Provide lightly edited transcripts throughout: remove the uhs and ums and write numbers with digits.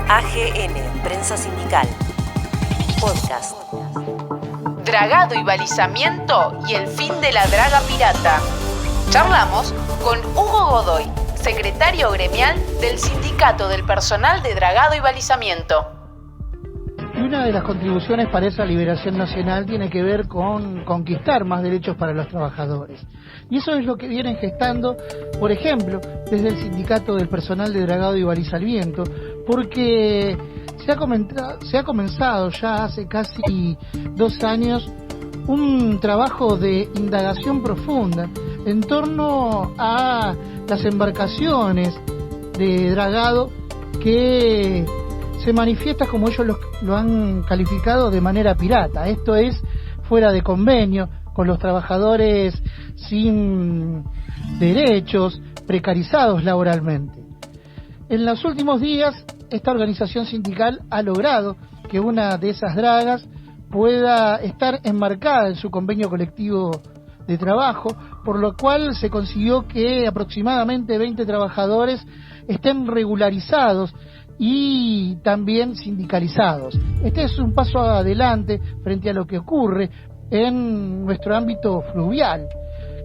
AGN, Prensa Sindical. Podcast. Dragado y balizamiento y el fin de la draga pirata. Charlamos con Hugo Godoy, secretario gremial del Sindicato del Personal de Dragado y Balizamiento. Y una de las contribuciones para esa liberación nacional tiene que ver con conquistar más derechos para los trabajadores. Y eso es lo que vienen gestando, por ejemplo, desde el Sindicato del Personal de Dragado y Balizamiento, porque se ha comenzado ya hace casi 2 años un trabajo de indagación profunda en torno a las embarcaciones de dragado que se manifiesta, como ellos lo han calificado, de manera pirata. Esto es fuera de convenio, con los trabajadores sin derechos, precarizados laboralmente. En los últimos días, esta organización sindical ha logrado que una de esas dragas pueda estar enmarcada en su convenio colectivo de trabajo, por lo cual se consiguió que aproximadamente 20 trabajadores estén regularizados y también sindicalizados. Este es un paso adelante frente a lo que ocurre en nuestro ámbito fluvial,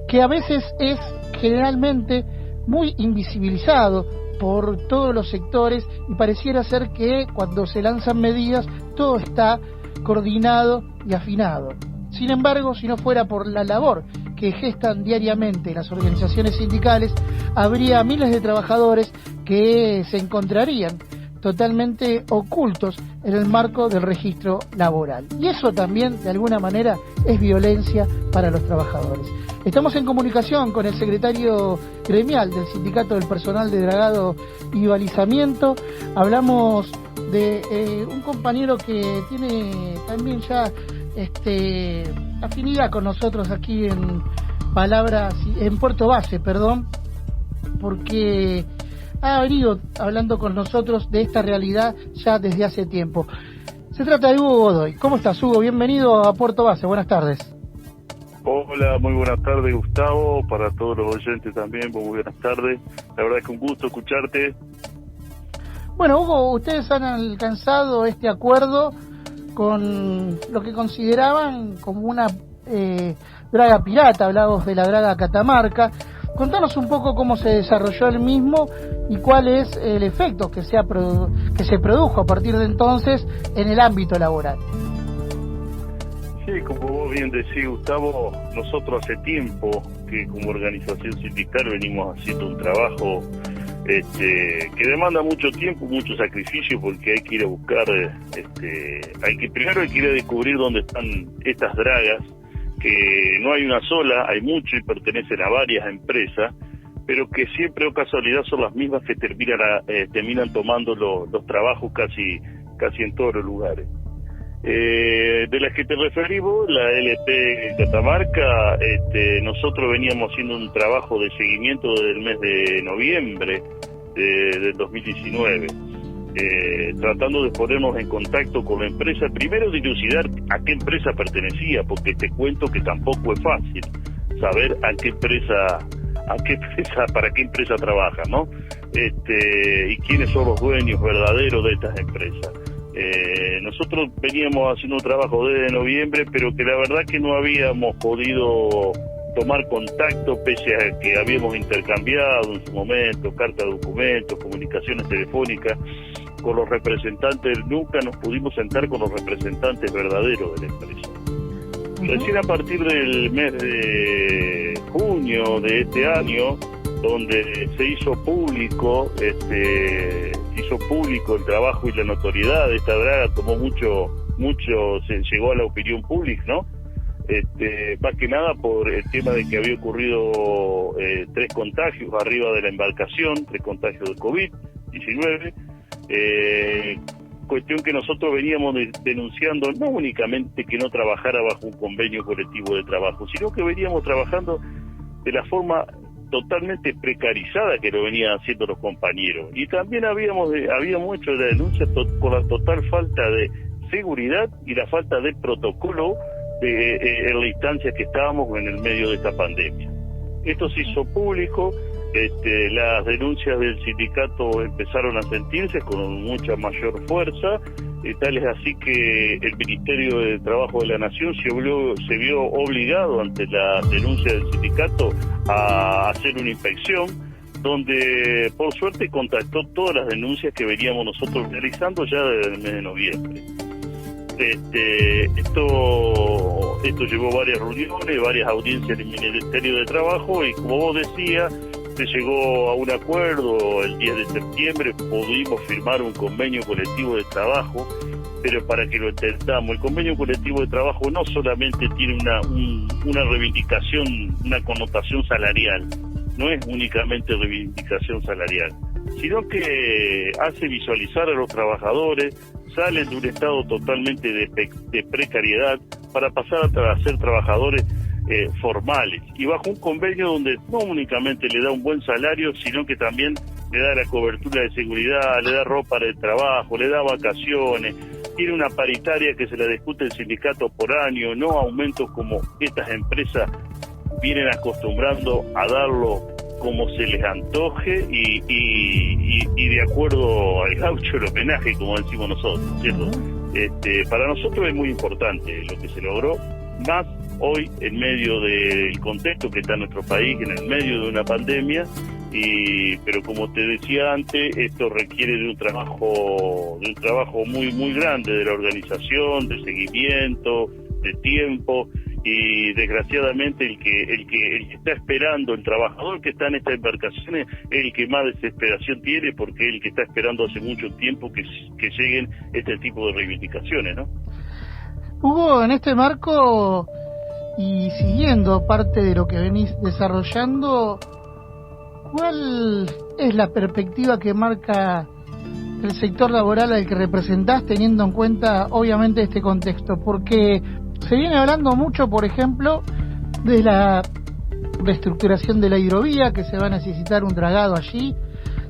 que a veces es generalmente muy invisibilizado por todos los sectores y pareciera ser que cuando se lanzan medidas todo está coordinado y afinado. Sin embargo, si no fuera por la labor que gestan diariamente las organizaciones sindicales, habría miles de trabajadores que se encontrarían totalmente ocultos en el marco del registro laboral. Y eso también, de alguna manera, es violencia para los trabajadores. Estamos en comunicación con el secretario gremial del Sindicato del Personal de Dragado y Balizamiento. Hablamos de un compañero que tiene también ya afinidad con nosotros aquí en Puerto Base, porque ha venido hablando con nosotros de esta realidad ya desde hace tiempo. Se trata de Hugo Godoy. ¿Cómo estás, Hugo? Bienvenido a Puerto Base. Buenas tardes. Hola, muy buenas tardes, Gustavo. Para todos los oyentes también, muy buenas tardes. La verdad es que un gusto escucharte. Bueno, Hugo, ustedes han alcanzado este acuerdo con lo que consideraban como una draga pirata. Hablamos de la draga Catamarca. Contanos un poco cómo se desarrolló el mismo y cuál es el efecto que se produjo a partir de entonces en el ámbito laboral. Sí, como vos bien decís, Gustavo, nosotros hace tiempo que como organización sindical venimos haciendo un trabajo que demanda mucho tiempo, mucho sacrificio, porque hay que ir a buscar, primero hay que ir a descubrir dónde están estas dragas, que no hay una sola, hay mucho y pertenecen a varias empresas, pero que siempre o casualidad son las mismas que terminan tomando los trabajos casi en todos los lugares. De las que te referimos, la LP Catamarca, nosotros veníamos haciendo un trabajo de seguimiento desde el mes de noviembre del 2019, tratando de ponernos en contacto con la empresa, primero dilucidar a qué empresa pertenecía, porque te cuento que tampoco es fácil saber para qué empresa trabaja, ¿no? Y quiénes son los dueños verdaderos de estas empresas. Nosotros veníamos haciendo un trabajo desde noviembre, pero que la verdad que no habíamos podido tomar contacto, pese a que habíamos intercambiado en su momento cartas de documentos, comunicaciones telefónicas con los representantes. Nunca nos pudimos sentar con los representantes verdaderos de la empresa. Recién a partir del mes de junio de este año, donde se hizo público el trabajo y la notoriedad de esta draga, tomó mucho, se llegó a la opinión pública, ¿no? Más que nada por el tema de que había ocurrido 3 contagios arriba de la embarcación, 3 contagios de COVID-19, cuestión que nosotros veníamos denunciando, no únicamente que no trabajara bajo un convenio colectivo de trabajo, sino que veníamos trabajando de la forma totalmente precarizada que lo venían haciendo los compañeros, y también habíamos hecho la denuncia con la total falta de seguridad y la falta de protocolo en la instancia que estábamos en el medio de esta pandemia. Esto se hizo público las denuncias del sindicato empezaron a sentirse con mucha mayor fuerza, tal es así que el Ministerio de Trabajo de la Nación se vio obligado ante la denuncia del sindicato a hacer una inspección, donde por suerte contactó todas las denuncias que veníamos nosotros realizando ya desde el mes de noviembre. Esto llevó varias reuniones, varias audiencias en el Ministerio de Trabajo, y como vos decías, se llegó a un acuerdo el 10 de septiembre, pudimos firmar un convenio colectivo de trabajo, pero para que lo entendamos, el convenio colectivo de trabajo no solamente tiene una reivindicación, una connotación salarial, no es únicamente reivindicación salarial, sino que hace visualizar a los trabajadores, salen de un estado totalmente de precariedad para pasar a ser trabajadores formales, y bajo un convenio donde no únicamente le da un buen salario, sino que también le da la cobertura de seguridad, le da ropa de trabajo, le da vacaciones, tiene una paritaria que se la discute el sindicato por año, no aumentos como estas empresas vienen acostumbrando a darlo como se les antoje y de acuerdo al gaucho el homenaje, como decimos nosotros, ¿cierto? Para nosotros es muy importante lo que se logró, más hoy en medio del contexto que está en nuestro país, en el medio de una pandemia, pero como te decía antes, esto requiere de un trabajo muy muy grande de la organización, de seguimiento, de tiempo, y desgraciadamente el que está esperando, el trabajador que está en estas embarcaciones, es el que más desesperación tiene, porque es el que está esperando hace mucho tiempo que lleguen este tipo de reivindicaciones, ¿no? Hugo, en este marco y siguiendo parte de lo que venís desarrollando, ¿cuál es la perspectiva que marca el sector laboral al que representás, teniendo en cuenta obviamente este contexto? Porque se viene hablando mucho, por ejemplo, de la reestructuración de la hidrovía, que se va a necesitar un dragado allí,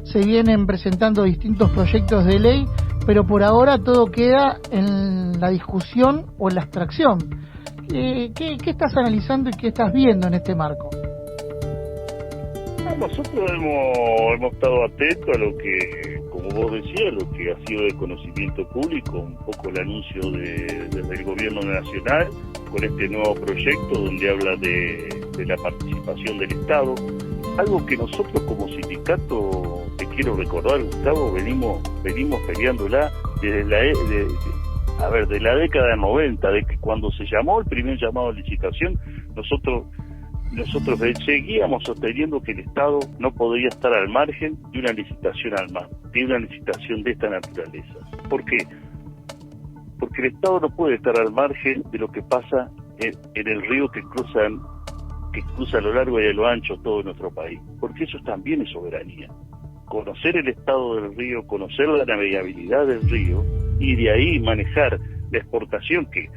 se vienen presentando distintos proyectos de ley, pero por ahora todo queda en la discusión o en la abstracción. ¿Qué estás analizando y qué estás viendo en este marco? Nosotros hemos estado atentos a lo que, como vos decías, lo que ha sido de conocimiento público, un poco el anuncio desde el gobierno nacional con este nuevo proyecto donde habla de la participación del Estado, algo que nosotros como sindicato, te quiero recordar, Gustavo, venimos peleándola desde de la década de 90, de que cuando se llamó el primer llamado a licitación, nosotros seguíamos sosteniendo que el Estado no podría estar al margen de una licitación de una licitación de esta naturaleza. ¿Por qué? Porque el Estado no puede estar al margen de lo que pasa en el río que cruza a lo largo y a lo ancho todo nuestro país, porque eso también es soberanía. Conocer el estado del río, conocer la navegabilidad del río, y de ahí manejar la exportación, que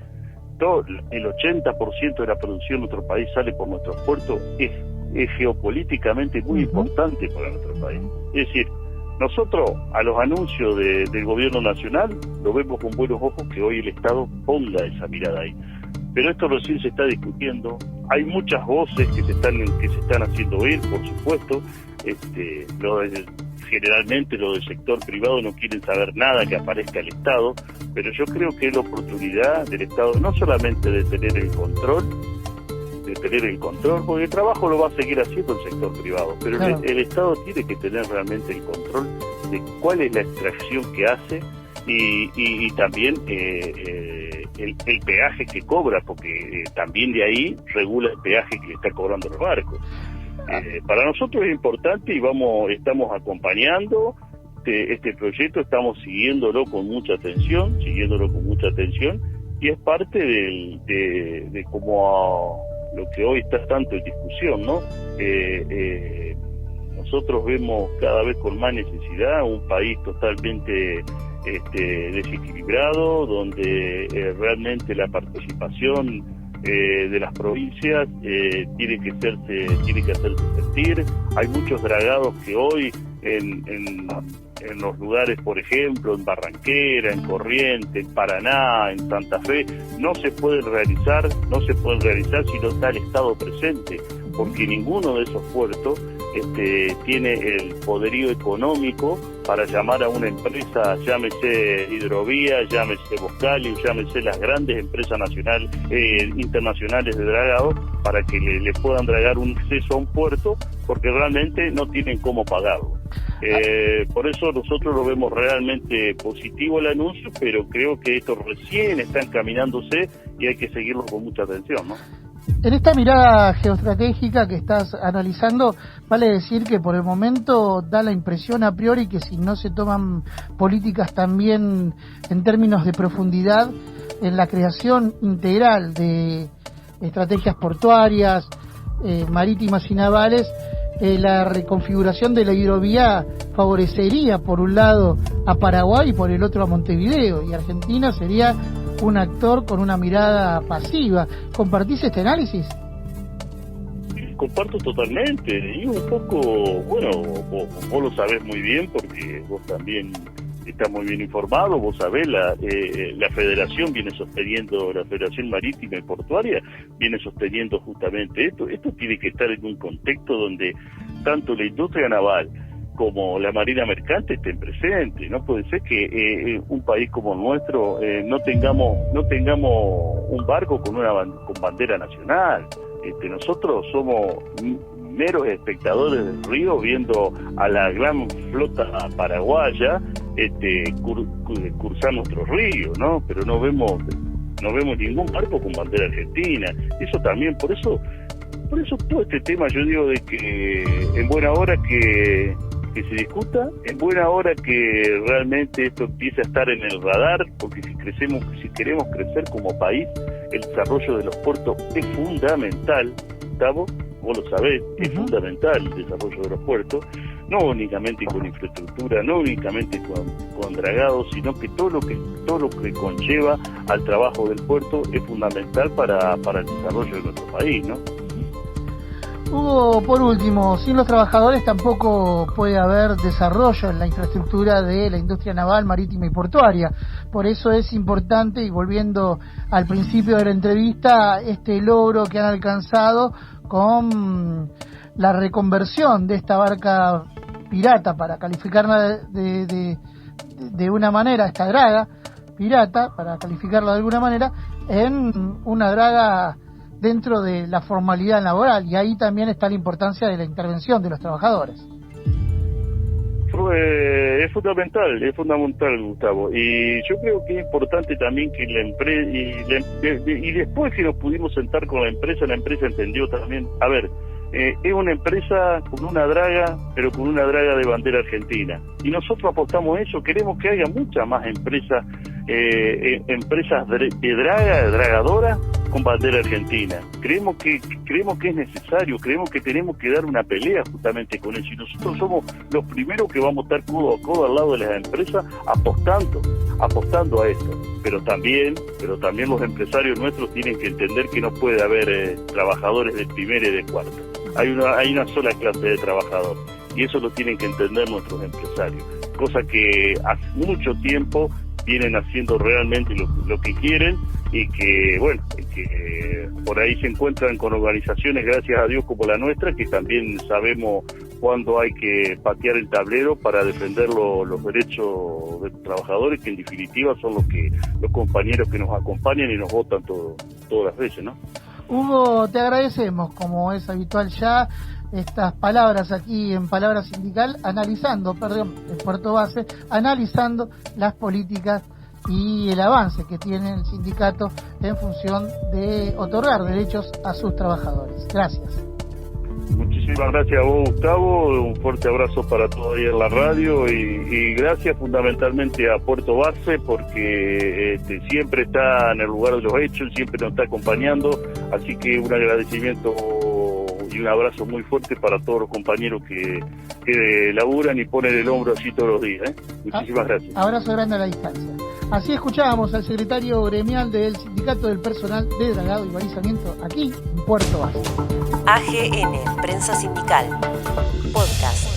el 80% de la producción de nuestro país sale por nuestros puertos, es geopolíticamente muy importante para nuestro país. Es decir, nosotros a los anuncios del gobierno nacional lo vemos con buenos ojos, que hoy el Estado ponga esa mirada ahí. Pero esto recién se está discutiendo, hay muchas voces que se están haciendo oír, por supuesto. Generalmente los del sector privado no quieren saber nada que aparezca el Estado, pero yo creo que es la oportunidad del Estado no solamente de tener el control, porque el trabajo lo va a seguir haciendo el sector privado, pero claro, el Estado tiene que tener realmente el control de cuál es la extracción que hace y también el peaje que cobra, porque también de ahí regula el peaje que le está cobrando los barcos. Para nosotros es importante y estamos acompañando este proyecto, estamos siguiéndolo con mucha atención, y es parte de como lo que hoy está tanto en discusión, ¿no? Nosotros vemos cada vez con más necesidad un país totalmente desequilibrado, donde realmente la participación de las provincias tiene que hacerse sentir. Hay muchos dragados que hoy en los lugares, por ejemplo, en Barranquera, en Corrientes, en Paraná, en Santa Fe, no se pueden realizar si no está el Estado presente, porque ninguno de esos puertos tiene el poderío económico para llamar a una empresa, llámese Hidrovía, llámese Boscali, llámese las grandes empresas internacionales de dragado, para que le puedan dragar un acceso a un puerto, porque realmente no tienen cómo pagarlo. Por eso nosotros lo vemos realmente positivo el anuncio, pero creo que esto recién está encaminándose y hay que seguirlo con mucha atención, ¿no? En esta mirada geoestratégica que estás analizando, vale decir que por el momento da la impresión a priori que si no se toman políticas también en términos de profundidad en la creación integral de estrategias portuarias, marítimas y navales, la reconfiguración de la hidrovía favorecería por un lado a Paraguay y por el otro a Montevideo, y Argentina sería un actor con una mirada pasiva. ¿Compartís este análisis? Comparto totalmente, y un poco, bueno, vos lo sabés muy bien porque vos también estás muy bien informado, vos sabés, la Federación viene sosteniendo, la Federación Marítima y Portuaria viene sosteniendo justamente esto. Esto tiene que estar en un contexto donde tanto la industria naval como la marina mercante estén presentes. No puede ser que un país como el nuestro no tengamos un barco con bandera nacional. Nosotros somos meros espectadores del río, viendo a la gran flota paraguaya cursar nuestro río, ¿no? Pero no vemos ningún barco con bandera argentina. Eso también, por eso todo este tema, yo digo de que en buena hora que se discuta, en buena hora que realmente esto empiece a estar en el radar, porque si queremos crecer como país, el desarrollo de los puertos es fundamental, Gustavo, vos lo sabés, es fundamental el desarrollo de los puertos, no únicamente con infraestructura, no únicamente con dragados, sino que todo lo que conlleva al trabajo del puerto es fundamental para el desarrollo de nuestro país, ¿no? Hugo, por último, sin los trabajadores tampoco puede haber desarrollo en la infraestructura de la industria naval, marítima y portuaria. Por eso es importante, y volviendo al principio de la entrevista, este logro que han alcanzado con la reconversión de esta barca pirata, para calificarla de una manera, esta draga pirata, para calificarla de alguna manera, en una draga dentro de la formalidad laboral, y ahí también está la importancia de la intervención de los trabajadores. Es fundamental, Gustavo, y yo creo que es importante también que la empresa, y después que nos pudimos sentar con la empresa entendió también, a ver, es una empresa con una draga, pero con una draga de bandera argentina, y nosotros apostamos a eso. Queremos que haya muchas más empresas de dragadoras con bandera argentina. Creemos que es necesario, creemos que tenemos que dar una pelea justamente con eso, y nosotros somos los primeros que vamos a estar codo a codo al lado de las empresas apostando a esto. Pero también los empresarios nuestros tienen que entender que no puede haber trabajadores de primera y de cuarta. Hay una sola clase de trabajador, y eso lo tienen que entender nuestros empresarios, cosa que hace mucho tiempo vienen haciendo realmente lo que quieren, y que por ahí se encuentran con organizaciones, gracias a Dios, como la nuestra, que también sabemos cuándo hay que patear el tablero para defender los derechos de los trabajadores, que en definitiva son los compañeros que nos acompañan y nos votan todas las veces, ¿no? Hugo, te agradecemos, como es habitual ya, estas palabras aquí en Palabra Sindical, en Puerto Base, analizando las políticas y el avance que tiene el sindicato en función de otorgar derechos a sus trabajadores. Gracias. Muchísimas gracias a vos, Gustavo, un fuerte abrazo para todos ahí en la radio, y gracias fundamentalmente a Puerto Base, porque siempre está en el lugar de los hechos, siempre nos está acompañando, así que un agradecimiento y un abrazo muy fuerte para todos los compañeros que laburan y ponen el hombro así todos los días. Muchísimas gracias. Abrazo grande a la distancia. Así escuchábamos al secretario gremial del Sindicato del Personal de Dragado y Balizamiento aquí en Puerto Base. AGN, Prensa Sindical, Podcast.